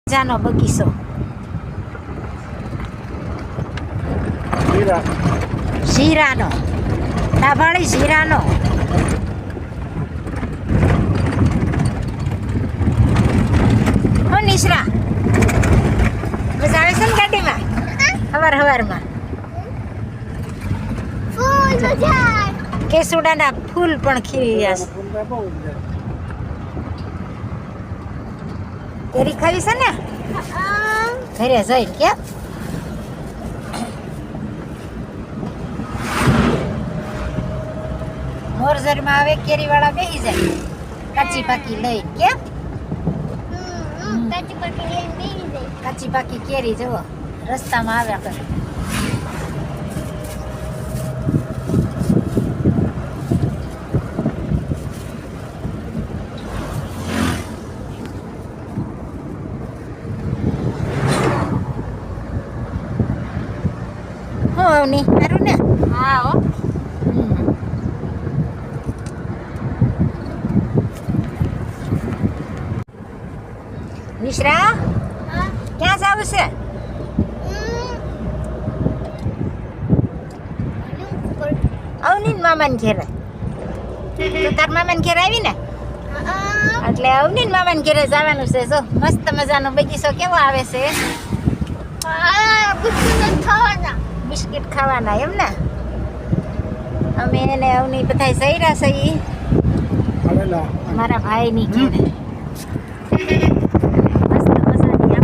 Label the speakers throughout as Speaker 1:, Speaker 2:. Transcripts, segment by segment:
Speaker 1: જાનો બગીચો જીરાનો ડાભાળી જીરાનો હો નિશ્રા મજા આવે છે ને ગાડીમાં હવારમાં કેસુડાના ફૂલ પણ ખીલી રહ્યા છે કેરી ખાવી છે ને ઘરે જઈ કે મોરઝરમાં આવે કેરી વાળા બેસી જાય કાચી પાકી લઈ કે કાચી પાકી કેરી જવો રસ્તામાં આવ્યા કરે ની સારું ને હા હો નિશ્રા ક્યાં જાવ છે અવની મામાને ઘેરે તું તાર મામાને ઘેરે આવી ને એટલે અવની મામાને ઘેરે જવાનું છે જો મસ્ત મજાનો બગીચો કેવો આવે છે બિસ્કિટ ખાવાના એમ ને અમે એને અવની બધા સૈરા સહી મારા ભાઈની ઘેરે મસ્ત મજાની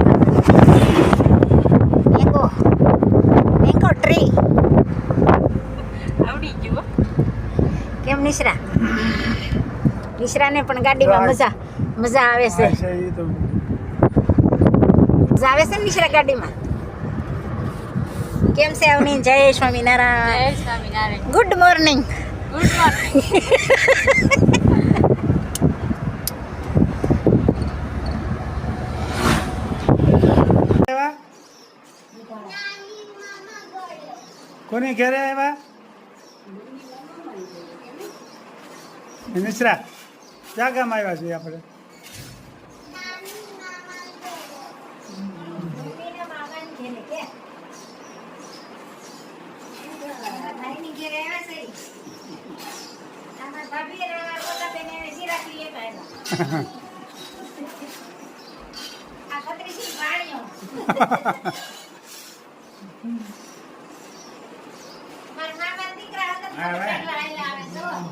Speaker 1: મેંગો ટ્રી આવડી ગયો કેમ નિશ્રાને પણ ગાડીમાં મજા આવે છે આવે છે ને નિશ્રા ગાડીમાં કેમ છે અવની જય સ્વામિનારાયણ ગુડ મોર્નિંગ
Speaker 2: કોની ઘરે આવ્યા નિશ્રા ક્યાં ગામ આવ્યા છીએ આપણે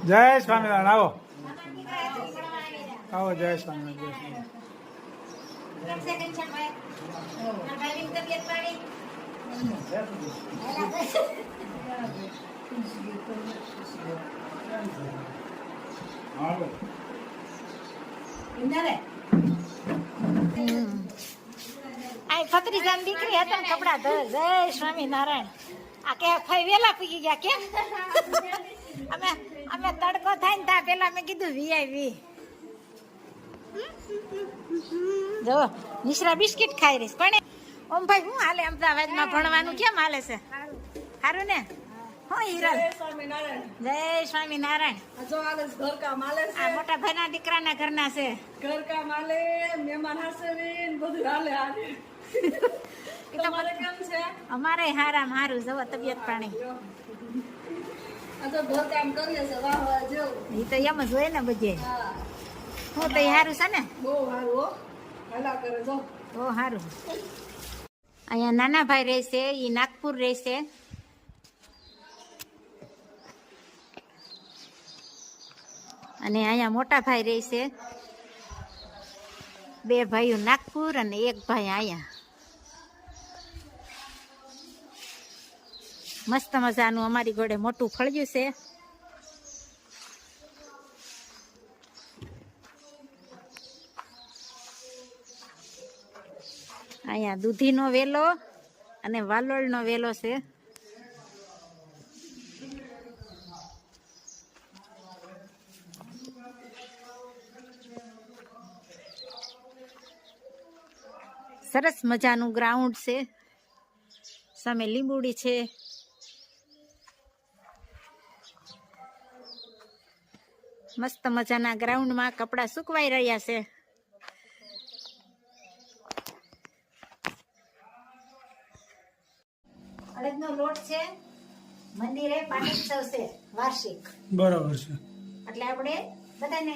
Speaker 2: જય સ્વામિનારાયણ આવો જય
Speaker 1: ફતરીજાન દીકરી હતા ને કપડા ધોય જય સ્વામિનારાયણ આ કે ફઈ વેલા પૂગી ગયા કેમ અમે તડકો થાય ને ત્યાં પેલા મેં કીધું વીઆઈ જો નિશ્રા બિસ્કિટ ખાઈ રહીશ પણ ઓમ ભાઈ હું હાલે અમદાવાદમાં ભણવાનું કેમ હાલે છે સારું ને હો હિરલ જય સ્વામિનારાયણ
Speaker 3: જો આલે ઘર કામ આલે છે
Speaker 1: આ મોટા ભાઈના દીકરાના ઘરના છે
Speaker 3: ઘર કામ આલે મહેમાન હાસવીન બધું હાલે તમારે કેમ છે
Speaker 1: અમારે હારું જવો તબિયત પાણી
Speaker 3: આ તો ઘર કામ કરીએ છે વાહ વાહ જો
Speaker 1: એ તો એમ જ હોય ને બધે હું તો સારું છે ને
Speaker 3: બહુ સારું હો હાલા કરે જો
Speaker 1: બહુ સારું અહીંયા નાના ભાઈ રહેશે એ નાગપુર રહેશે અને અહીંયા મોટા ભાઈ રહેશે બે ભાઈઓ નાગપુર અને એક ભાઈ અહીંયા મસ્ત મજાનું અમારી જોડે મોટું ફળિયું છે અહીંયા દૂધીનો વેલો અને વાલોળનો વેલો છે સરસ મજાનું ગ્રાઉન્ડ છે સામે લીંબુડી છે મસ્ત મજાના ગ્રાઉન્ડમાં કપડાં સુકવાઈ રહ્યા છે અડદનો લોટ છે, મંદિરે પાટોત્સવ છે વાર્ષિક,
Speaker 2: બરાબર છે.
Speaker 1: એટલે આપણે બધાને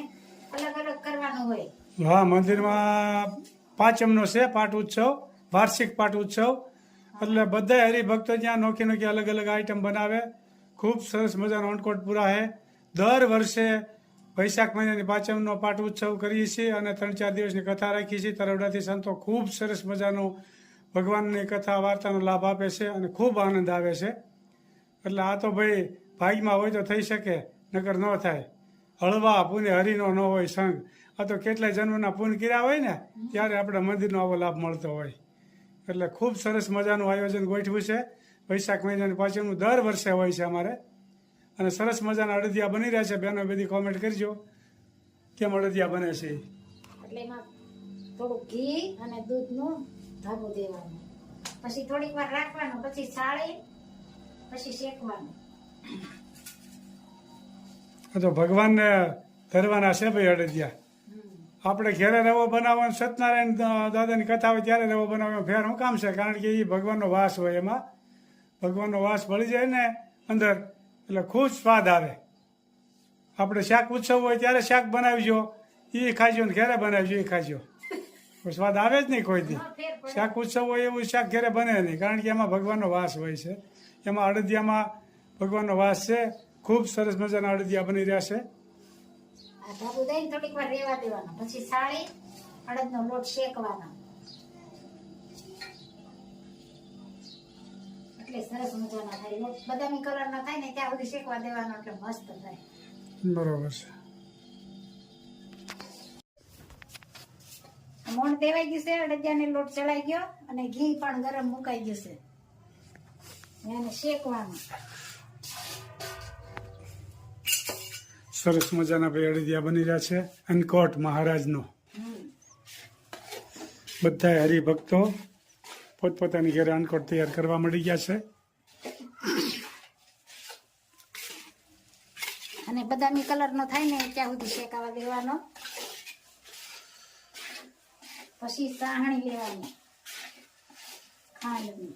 Speaker 1: અલગ અલગ કરવાનું હોય.
Speaker 2: હા, મંદિરમાં પાંચમનો છે પાઠ ઉત્સવ, વાર્ષિક પાઠ ઉત્સવ. એટલે બધા હરિભક્તો ત્યાં નોખી નોખી અલગ અલગ આઈટમ બનાવે. ખૂબ સરસ મજાનો અન્નકોટ પૂરા છે. દર વર્ષે વૈશાખ મહિનાની પાંચમનો પાઠ ઉત્સવ કરીએ છીએ અને 3-4 દિવસની કથા રાખીએ છીએ. તરવડાથી સંતો ખૂબ સરસ મજાનું ભગવાનની કથા વાર્તાનો લાભ આપે છે અને ખૂબ આનંદ આવે છે. એટલે આ તો ભાઈ ભાગ્યમાં હોય તો થઈ શકે, નકર ન થાય. હળવા પુણ્ય હરિનો ન હોય સંગ. આ તો કેટલાય જન્મના પુણ્ય કર્યા હોય ને ત્યારે આપણે મંદિરનો આવો લાભ મળતો હોય. એટલે ખૂબ સરસ મજાનું આયોજન ગોઠવ્યું છે. વૈશાખ મહિનાની પાંચમનું દર વર્ષે હોય છે અમારે. અને સરસ મજાના અડદિયા બની રહ્યા છે. બહેનો બધી કોમેન્ટ કરજો કેમ અડદિયા બને છે.
Speaker 1: એટલે એમાં થોડું ઘી અને દૂધનું ધાબુ દેવાનું, પછી થોડીક વાર રાખવાનું, પછી સાળી, પછી શેકવાનું.
Speaker 2: આ તો ભગવાનને ધરવાના છે ભાઈ અડદિયા. આપણે ઘેરે રવો બનાવવાનો, સત્યનારાયણ દાદાની કથા હોય ત્યારે રવો બનાવવાનો ફેર શું કામ છે? કારણ કે એ ભગવાનનો વાસ હોય, એમાં ભગવાનનો વાસ ભળી જાય ને અંદર, એટલે ખૂબ સ્વાદ આવે. આપણે શાક ઉત્સવ હોય ત્યારે શાક બનાવજો, એ ખાજો ને ઘેરે બનાવજો એ ખાજો, સ્વાદ આવે જ નહીં કોઈ દી. શાક ઉત્સવ હોય એવું શાક ઘેરે બને નહીં, કારણ કે એમાં ભગવાનનો વાસ હોય છે. એમાં અડદિયામાં ભગવાનનો વાસ છે. ખૂબ સરસ મજાના અડદિયા બની રહ્યા છે.
Speaker 1: આ ધાબુ દઈને થોડીક વાર રેવા દેવાનું, પછી સાળી અડદનો લોટ શેકવાનો, એટલે સરસ મજાના થાય. લોટ બદામી કલરનો થાય ને ત્યાં સુધી શેકવા દેવાનો, એટલે મસ્ત થાય.
Speaker 2: બરોબર છે.
Speaker 1: મોણ દેવાઈ ગયું છે, અડદિયાને લોટ ચડાઈ ગયો અને ઘી પણ ગરમ મુકાઈ ગયું છે. એને શેકવાનું.
Speaker 2: સરસ મજાના ભાઈ અડદિયા બની રહ્યા છે. અન્નકોટ મહારાજનો. બધા હરિભક્તો પોતપોતાની ઘરે અન્નકોટ તૈયાર કરવા મળી ગયા છે.
Speaker 1: અને બદામી કલરનો થાય ને ત્યાં સુધી શેકાવા દેવાનો, પછી સાહણી લેવાની ખાંડની.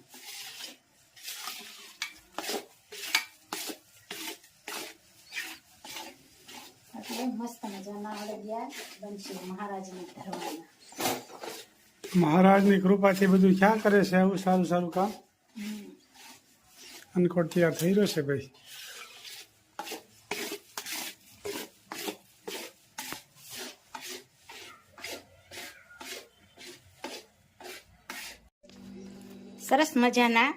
Speaker 1: એટલે મસ્ત મજાના અડદિયા બનશે મહારાજને ધરવાના.
Speaker 2: મહારાજની કૃપાથી બધું ક્યાં કરે છે આવું સારું સારું કામ. અન્નકોટ તૈયાર થઈ રહ્યો છે ભાઈ.
Speaker 1: સરસ મજાના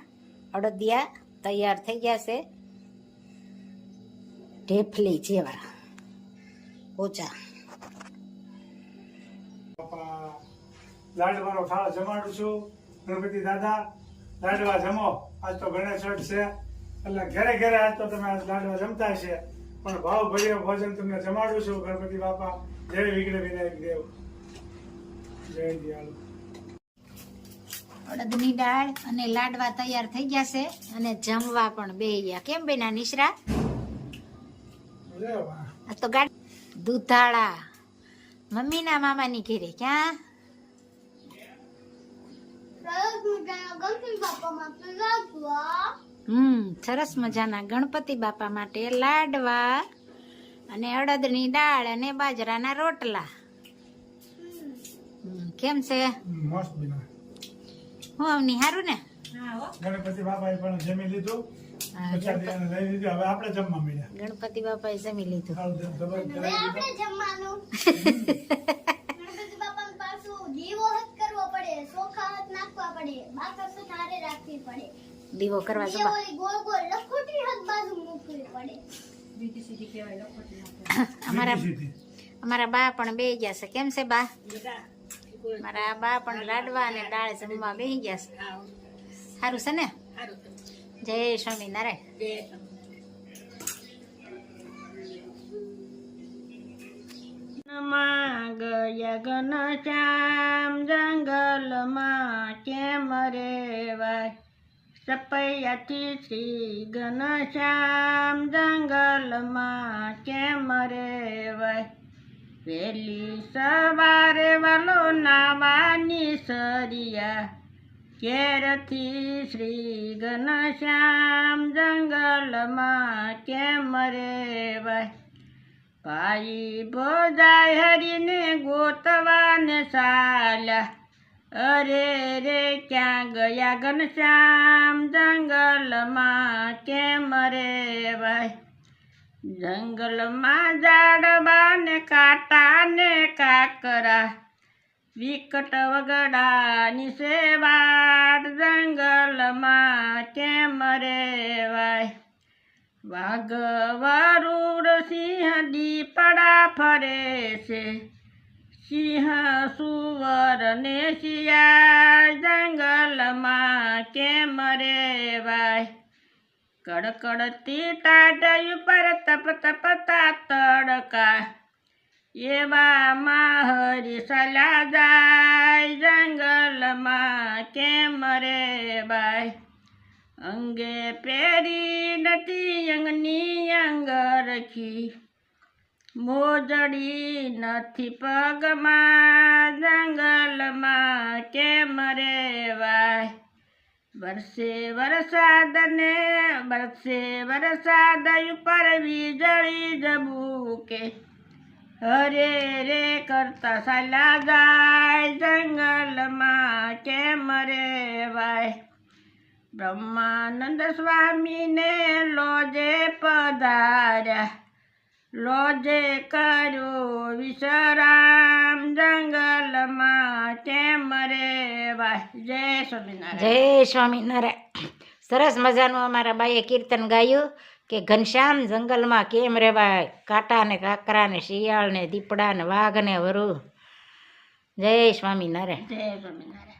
Speaker 1: અડદિયા તૈયાર થઈ ગયા છે, ઢેફલી જેવા ઓછા.
Speaker 2: લાડવાનો થાળ જમાડું છું. ગણપતિ દાદા લાડવા જમો. આજ તો ગણેશ છઠ છે એટલે ઘરે ઘરે આજ તો તમે લાડવા જમતા છે, પણ ભાવ ભર્યો ભોજન તમને જમાડું છું. ગણપતિ બાપા જય વિઘ્ન વિનાયક દેવ, જય દિયાળુ.
Speaker 1: અડદની દાળ અને લાડવા તૈયાર થઈ ગયા છે અને જમવા પણ બેહી ગયા. કેમ બેના નિશરા? આ તો ગાડી દૂધાળા મમ્મીના મામાની ઘેરે. ક્યાં? સરસ મજાના ગણપતિ બાપા માટે લાડવા અને અડદની દાળ અને બાજરાના રોટલા. કેમ છે?
Speaker 2: મસ્ત બના.
Speaker 1: હું આવની હારું ને?
Speaker 2: ગણપતિ બાપાએ પણ જમી લીધું, પ્રસાદીને લઈ લીધું. હવે આપણે જમવા મળ્યા.
Speaker 1: ગણપતિ બાપાએ જમી લીધું. દીવો કરવા જવા. અમારા બા પણ બે ગયા છે. કેમ છે બા? મારા બા પણ લાડવા અને દાળ જમવા બેસી ગયા છે. સારું છે ને? જય સ્વામિનારાયણ. ગયા ઘનશ્યામ જંગલમાં કેમ રેવાય, સપૈયાથી શ્રી ઘનશ્યામ જંગલમાં કેમ રેવાય. વહેલી સવારે વાલો નાવાની સરિયા, કેરથી શ્રી ઘનશ્યામ જંગલમાં કેમ રેવાય ભાઈ ભોજાય હરીને ગોતવાને ચાલ્યા અરે રે ક્યાં ગયા ઘનશ્યામ જંગલમાં કેમ રેવાય જંગલમાં ઝાડવા ને કાંટા ને કાકરા વિકટ વગડાની સેવાડ જંગલમાં કેમ રેવાય વાઘ વરુડ સિંહ દીપડા ફરે છે સિંહ સુવર ને શિયાળ જંગલમાં કેમ રેવાય કડકડતી ટાઢ ઉપર તપ તપતા તડકા એવામાં હરી સલા જાય જંગલમાં કેમ રેવાય અંગે પેરી નથી અંગની અંગરખી મોજડી નથી પગમાં જંગલમાં કેમ રેવાય વરસે વરસાદ ઉપર વીજળી જબૂકે હરે રે કરતા સાલા જાય જંગલમાં કેમ રેવાય બ્રહ્માનંદ સ્વામીને લોજે પધાર્યા લોજે કર્યો વિશ્રામ જંગલમાં કેમ રેવાય જય સ્વામિનારાયણ જય સ્વામિનારાયણ સરસ મજાનું અમારા બાઈએ કીર્તન ગાયું કે ઘનશ્યામ જંગલમાં કેમ રેવાય કાંટા ને કાકરા ને શિયાળ ને દીપડા ને વાઘ ને વરુ જય સ્વામિનારાયણ જય સ્વામિનારાયણ